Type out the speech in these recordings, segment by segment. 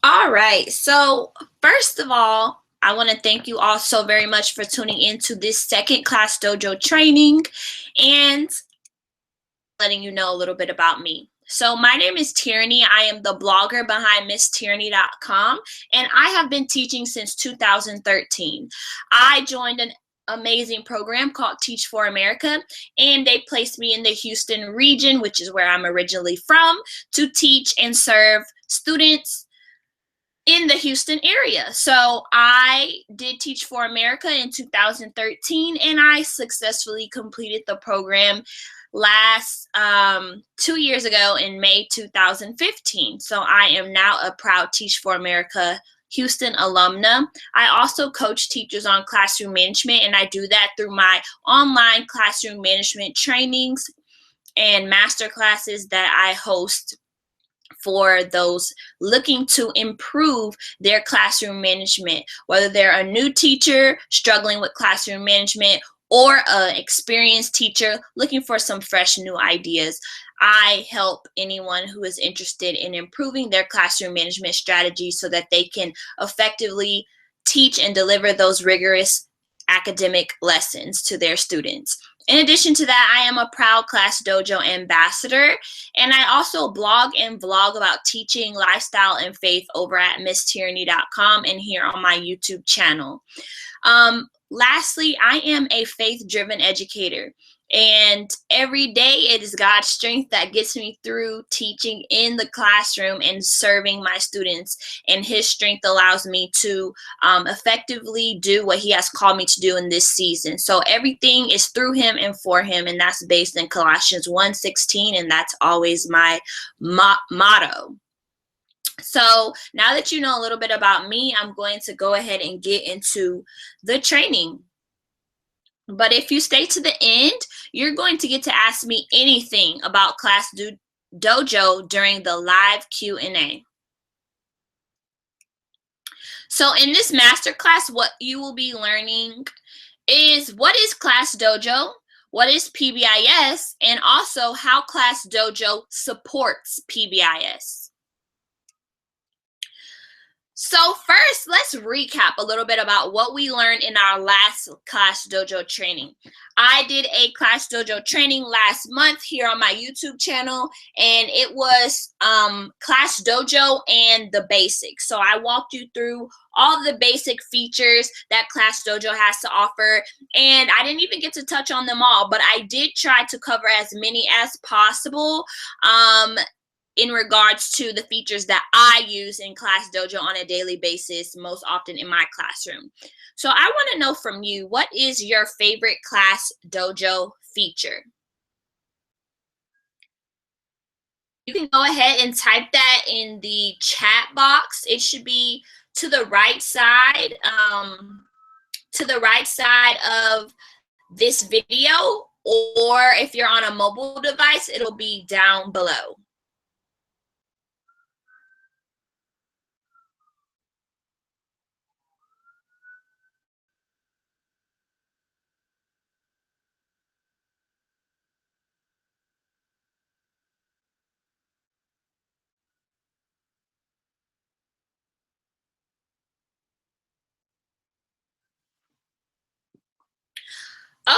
All right. So, first of all, I want to thank you all so very much for tuning into this second Class Dojo training and letting you know a little bit about me. So, my name is Tierraney. I am the blogger behind MissTierraney.com, and I have been teaching since 2013. I joined an amazing program called Teach for America, and they placed me in the Houston region, which is where I'm originally from, to teach and serve students in the Houston area. So I did Teach for America in 2013, and I successfully completed the program last 2 years ago in May 2015. So I am now a proud Teach for America Houston alumna. I also coach teachers on classroom management, and I do that through my online classroom management trainings and master classes that I host for those looking to improve their classroom management, whether they're a new teacher struggling with classroom management or an experienced teacher looking for some fresh new ideas. I help anyone who is interested in improving their classroom management strategies so that they can effectively teach and deliver those rigorous academic lessons to their students. In addition to that, I am a proud ClassDojo ambassador, and I also blog and vlog about teaching, lifestyle, and faith over at MissTierraney.com and here on my YouTube channel. Lastly, I am a faith-driven educator, and every day it is God's strength that gets me through teaching in the classroom and serving my students, and His strength allows me to effectively do what He has called me to do in this season. So everything is through Him and for Him, and that's based in Colossians 1:16, and that's always my motto. So now that you know a little bit about me, I'm going to go ahead and get into the training. But if you stay to the end, you're going to get to ask me anything about ClassDojo during the live Q&A. So in this masterclass, what you will be learning is what is ClassDojo, what is PBIS, and also how ClassDojo supports PBIS. So first, let's recap a little bit about what we learned in our last ClassDojo training. I did a ClassDojo training last month here on my YouTube channel, and it was ClassDojo and the basics. So I walked you through all the basic features that ClassDojo has to offer, and I didn't even get to touch on them all, but I did try to cover as many as possible in regards to the features that I use in ClassDojo on a daily basis, most often in my classroom. So I want to know from you, what is your favorite ClassDojo feature? You can go ahead and type that in the chat box. It should be to the right side of this video, or if you're on a mobile device, it'll be down below.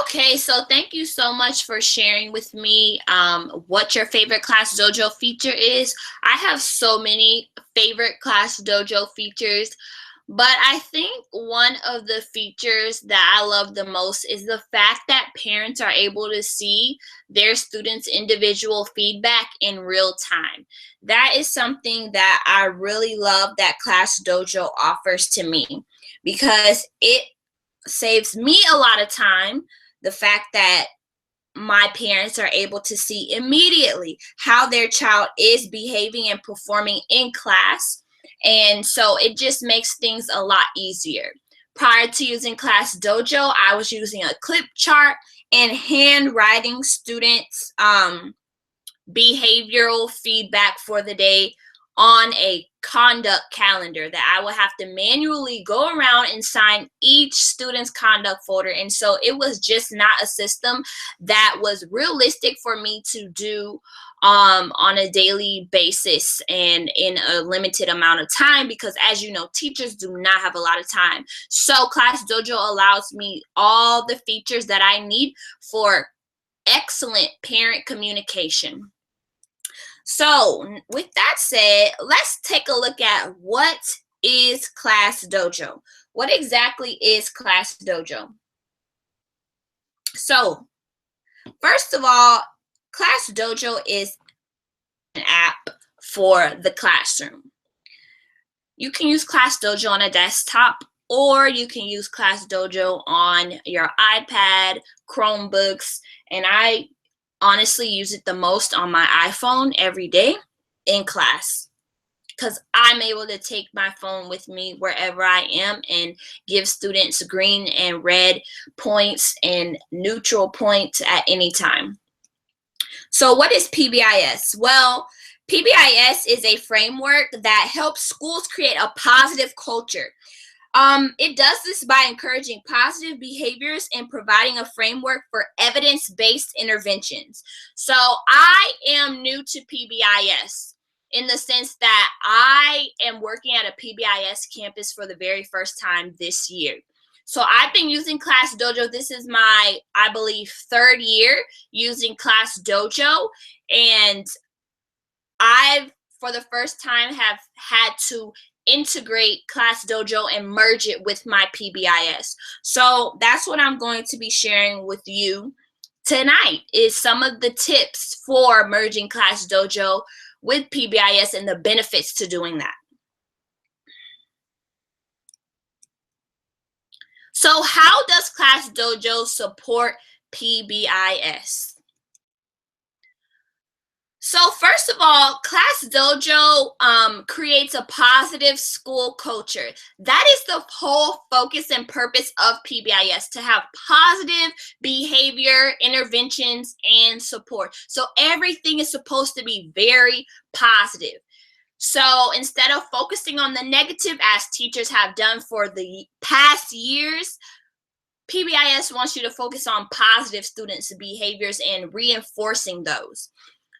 Okay, so thank you so much for sharing with me what your favorite ClassDojo feature is. I have so many favorite ClassDojo features, but I think one of the features that I love the most is the fact that parents are able to see their students' individual feedback in real time. That is something that I really love that ClassDojo offers to me, because it saves me a lot of time, the fact that my parents are able to see immediately how their child is behaving and performing in class. And so it just makes things a lot easier. Prior to using ClassDojo, I was using a clip chart and handwriting students' behavioral feedback for the day on a conduct calendar that I would have to manually go around and sign each student's conduct folder. And so it was just not a system that was realistic for me to do on a daily basis and in a limited amount of time, because as you know, teachers do not have a lot of time. So ClassDojo allows me all the features that I need for excellent parent communication. So with that said, let's take a look at what is ClassDojo. What exactly is ClassDojo? So first of all, ClassDojo is an app for the classroom. You can use ClassDojo on a desktop, or you can use ClassDojo on your iPad, Chromebooks, and I honestly use it the most on my iPhone every day in class, because I'm able to take my phone with me wherever I am and give students green and red points and neutral points at any time. So what is PBIS? Well, PBIS is a framework that helps schools create a positive culture. It does this by encouraging positive behaviors and providing a framework for evidence-based interventions. So I am new to PBIS in the sense that I am working at a PBIS campus for the very first time this year. So I've been using ClassDojo. This is my, I believe, 3rd year using ClassDojo, and I've, for the first time, have had to integrate ClassDojo and merge it with my PBIS. So that's what I'm going to be sharing with you tonight, is some of the tips for merging ClassDojo with PBIS and the benefits to doing that. So how does ClassDojo support PBIS? So first of all, ClassDojo creates a positive school culture. That is the whole focus and purpose of PBIS, to have positive behavior, interventions, and support. So everything is supposed to be very positive. So instead of focusing on the negative, as teachers have done for the past years, PBIS wants you to focus on positive students' behaviors and reinforcing those.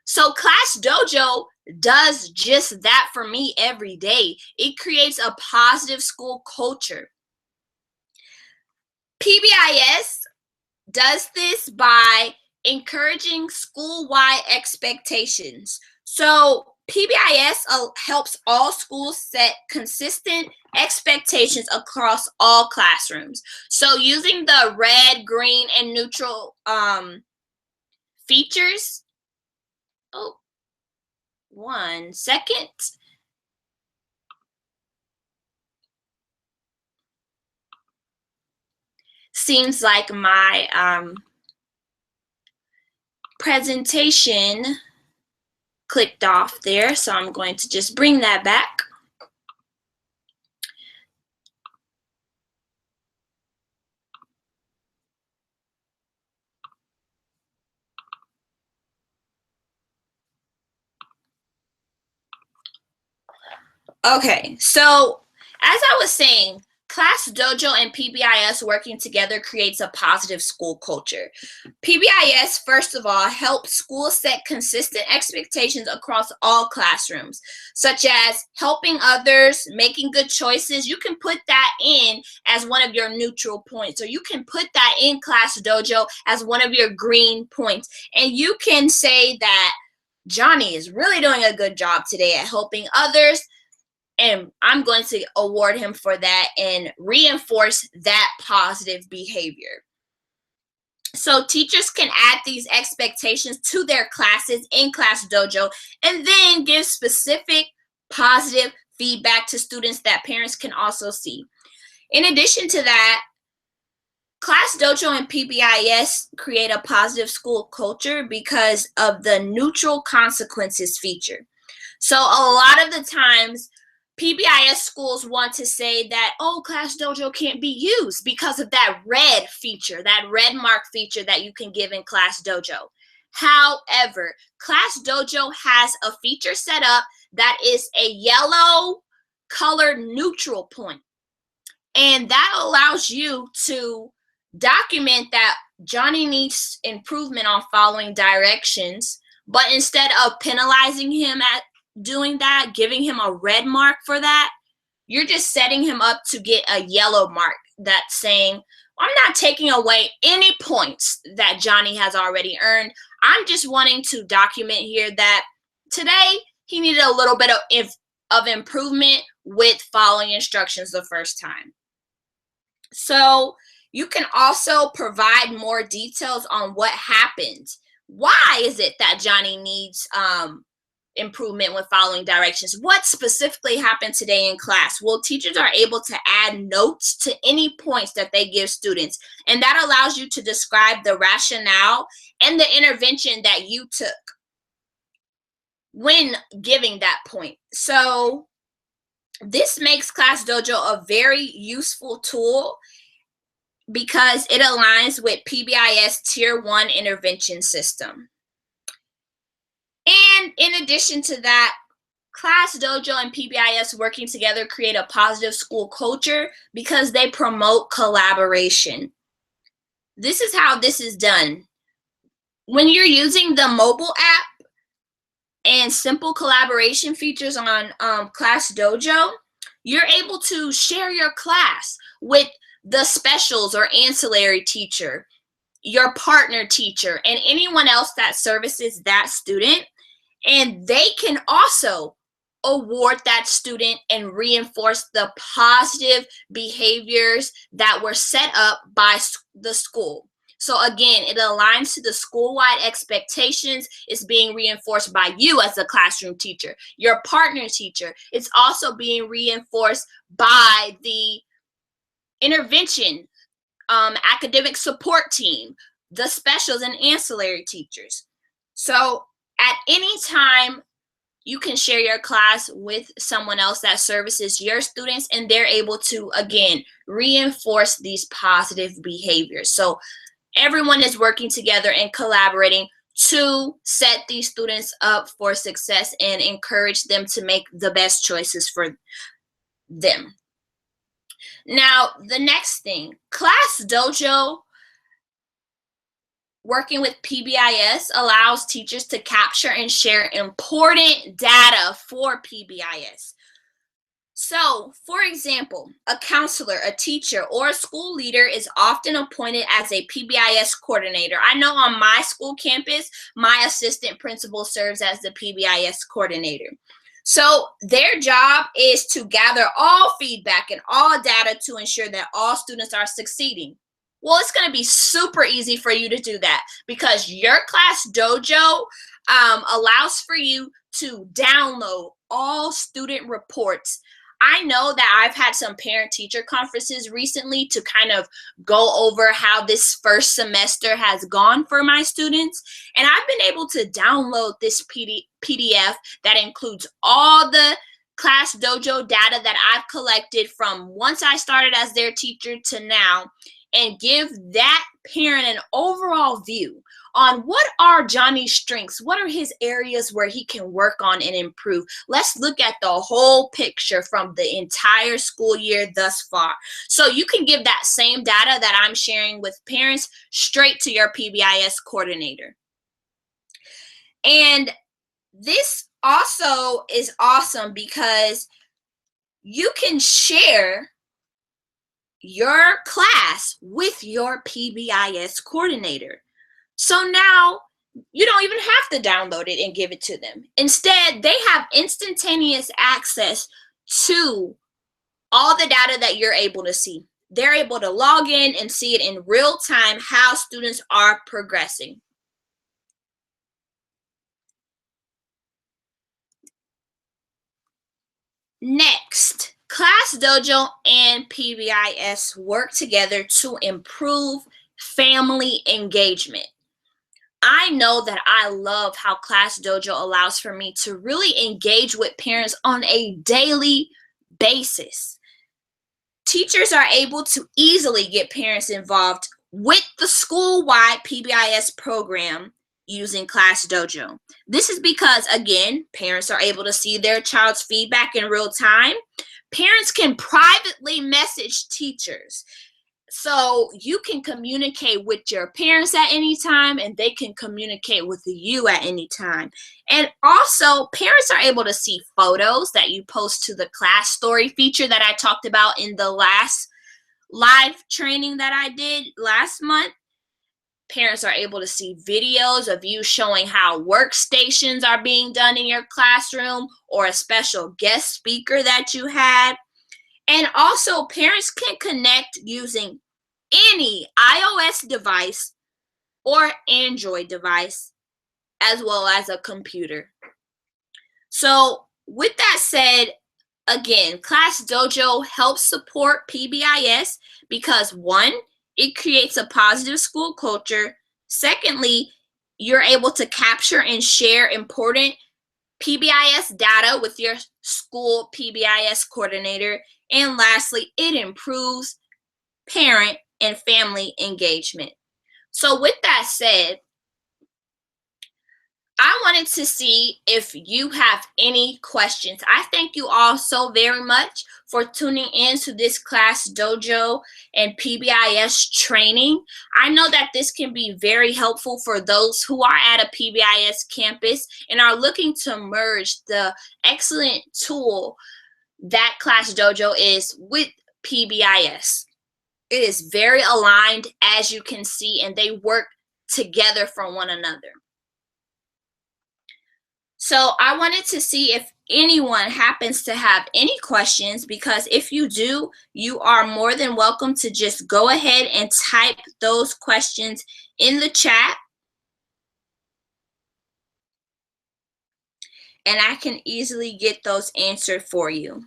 So ClassDojo does just that for me every day. It creates a positive school culture. PBIS does this by encouraging school-wide expectations. So PBIS helps all schools set consistent expectations across all classrooms. So using the red, green, and neutral features. Oh, 1 second. Seems like my presentation clicked off there, so I'm going to just bring that back. Okay, so as I was saying, ClassDojo and PBIS working together creates a positive school culture. PBIS, first of all, helps schools set consistent expectations across all classrooms, such as helping others, making good choices. You can put that in as one of your neutral points, or you can put that in ClassDojo as one of your green points. And you can say that Johnny is really doing a good job today at helping others, and I'm going to award him for that and reinforce that positive behavior. So teachers can add these expectations to their classes in ClassDojo and then give specific positive feedback to students that parents can also see. In addition to that, ClassDojo and PBIS create a positive school culture because of the neutral consequences feature. So a lot of the times, PBIS schools want to say that, oh, ClassDojo can't be used because of that red feature, that red mark feature that you can give in ClassDojo. However, ClassDojo has a feature set up that is a yellow colored neutral point. And that allows you to document that Johnny needs improvement on following directions, But instead of penalizing him at doing that, giving him a red mark for that, you're just setting him up to get a yellow mark that's saying, I'm not taking away any points that Johnny has already earned. I'm just wanting to document here that today he needed a little bit of improvement with following instructions the first time. So you can also provide more details on what happened. Why is it that Johnny needs improvement when following directions? What specifically happened today in class? Well, teachers are able to add notes to any points that they give students, and that allows you to describe the rationale and the intervention that you took when giving that point. So this makes ClassDojo a very useful tool because it aligns with PBIS Tier 1 intervention system. And in addition to that, ClassDojo and PBIS working together create a positive school culture because they promote collaboration. This is how this is done. When you're using the mobile app and simple collaboration features on ClassDojo, you're able to share your class with the specials or ancillary teacher, your partner teacher, and anyone else that services that student. And they can also award that student and reinforce the positive behaviors that were set up by the school. So again, it aligns to the school-wide expectations. It's being reinforced by you as a classroom teacher, your partner teacher. It's also being reinforced by the intervention, academic support team, the specials and ancillary teachers. So at any time, you can share your class with someone else that services your students, and they're able to, again, reinforce these positive behaviors. So everyone is working together and collaborating to set these students up for success and encourage them to make the best choices for them. Now, the next thing, ClassDojo working with PBIS allows teachers to capture and share important data for PBIS. So, for example, a counselor, a teacher, or a school leader is often appointed as a PBIS coordinator. I know on my school campus, my assistant principal serves as the PBIS coordinator. So their job is to gather all feedback and all data to ensure that all students are succeeding. Well, it's going to be super easy for you to do that because your ClassDojo allows for you to download all student reports. I know that I've had some parent-teacher conferences recently to kind of go over how this first semester has gone for my students. And I've been able to download this PDF that includes all the ClassDojo data that I've collected from once I started as their teacher to now, and give that parent an overall view on what are Johnny's strengths, what are his areas where he can work on and improve. Let's look at the whole picture from the entire school year thus far. So you can give that same data that I'm sharing with parents straight to your PBIS coordinator. And this also is awesome because you can share your class with your PBIS coordinator. So now you don't even have to download it and give it to them. Instead, they have instantaneous access to all the data that you're able to see. They're able to log in and see it in real time how students are progressing. Next, ClassDojo and PBIS work together to improve family engagement. I know that I love how ClassDojo allows for me to really engage with parents on a daily basis. Teachers are able to easily get parents involved with the school-wide PBIS program using ClassDojo. This is because, again, parents are able to see their child's feedback in real time. Parents can privately message teachers So you can communicate with your parents at any time, and they can communicate with you at any time. And also, parents are able to see photos that you post to the class story feature that I talked about in the last live training that I did last month. Parents are able to see videos of you showing how workstations are being done in your classroom, or a special guest speaker that you had. And also, parents can connect using any iOS device or Android device, as well as a computer. So, with that said, again, ClassDojo helps support PBIS because, one, it creates a positive school culture. Secondly, you're able to capture and share important PBIS data with your school PBIS coordinator. And lastly, it improves parent and family engagement. So with that said, I wanted to see if you have any questions. I thank you all so very much for tuning in to this ClassDojo and PBIS training. I know that this can be very helpful for those who are at a PBIS campus and are looking to merge the excellent tool that ClassDojo is with PBIS. It is very aligned, as you can see, and they work together for one another. So I wanted to see if anyone happens to have any questions, because if you do, you are more than welcome to just go ahead and type those questions in the chat, and I can easily get those answered for you.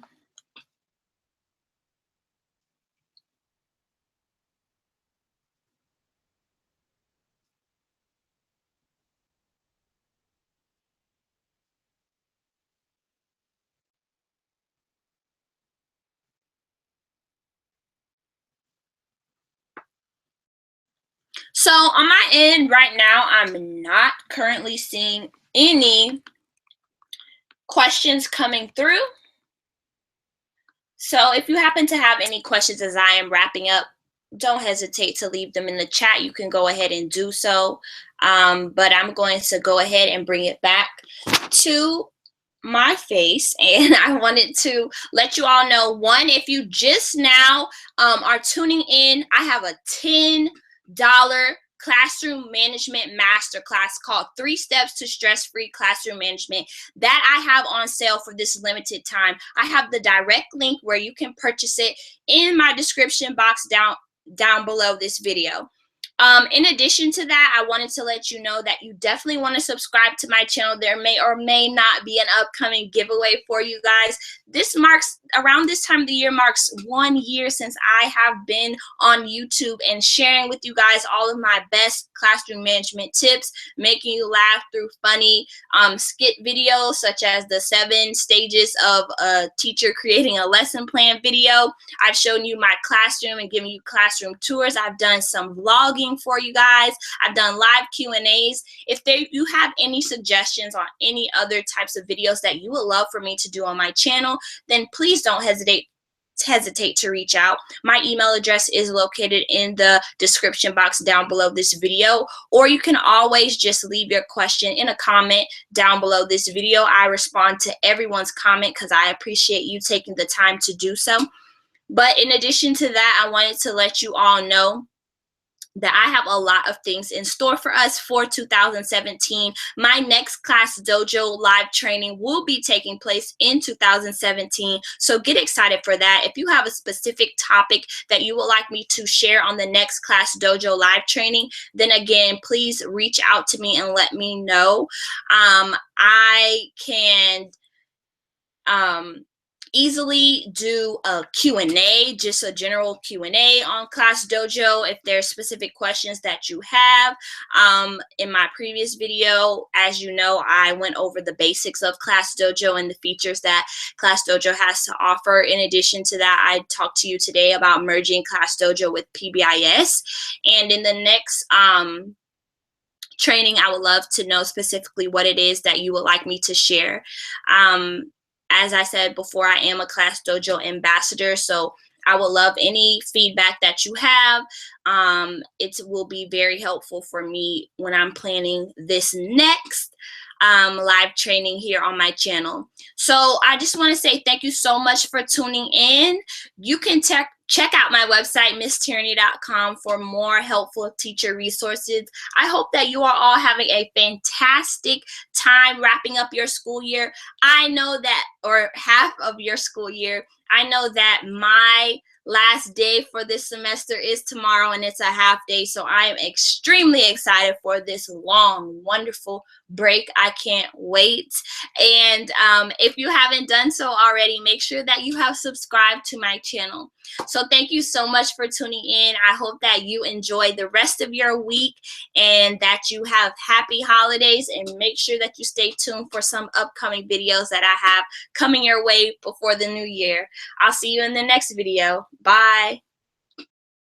So on my end right now, I'm not currently seeing any questions coming through. So if you happen to have any questions as I am wrapping up, don't hesitate to leave them in the chat. You can go ahead and do so. But I'm going to go ahead and bring it back to my face, and I wanted to let you all know, one, if you just now are tuning in, I have a $10 classroom management masterclass called 3 Steps to Stress-Free Classroom Management that I have on sale for this limited time. I have the direct link where you can purchase it in my description box down below this video. In addition to that, I wanted to let you know that you definitely want to subscribe to my channel. There may or may not be an upcoming giveaway for you guys. Around this time of the year marks 1 year since I have been on YouTube and sharing with you guys all of my best classroom management tips, making you laugh through funny skit videos such as the 7 stages of a teacher creating a lesson plan video. I've shown you my classroom and given you classroom tours. I've done some vlogging for you guys. I've done live Q&As. If you have any suggestions on any other types of videos that you would love for me to do on my channel, then please don't hesitate to reach out. My email address is located in the description box down below this video, or you can always just leave your question in a comment down below this video. I respond to everyone's comment because I appreciate you taking the time to do so. But in addition to that, I wanted to let you all know that I have a lot of things in store for us for 2017. My next ClassDojo live training will be taking place in 2017, so get excited for that. If you have a specific topic that you would like me to share on the next ClassDojo live training, then again, please reach out to me and let me know. I can easily do a Q&A, just a general Q&A on ClassDojo if there's specific questions that you have. In my previous video, as you know, I went over the basics of ClassDojo and the features that ClassDojo has to offer. In addition to that, I talked to you today about merging ClassDojo with PBIS. And in the next training, I would love to know specifically what it is that you would like me to share. As I said before, I am a ClassDojo ambassador, so I would love any feedback that you have. It will be very helpful for me when I'm planning this next live training here on my channel. So I just want to say thank you so much for tuning in. You can check out my website, misstierraney.com, for more helpful teacher resources. I hope that you are all having a fantastic time wrapping up your school year. I know that, or half of your school year, I know that my last day for this semester is tomorrow, and it's a half day. So I am extremely excited for this long, wonderful break. I can't wait. And if you haven't done so already, make sure that you have subscribed to my channel. So thank you so much for tuning in. I hope that you enjoy the rest of your week and that you have happy holidays, and make sure that you stay tuned for some upcoming videos that I have coming your way before the new year. I'll see you in the next video. Bye.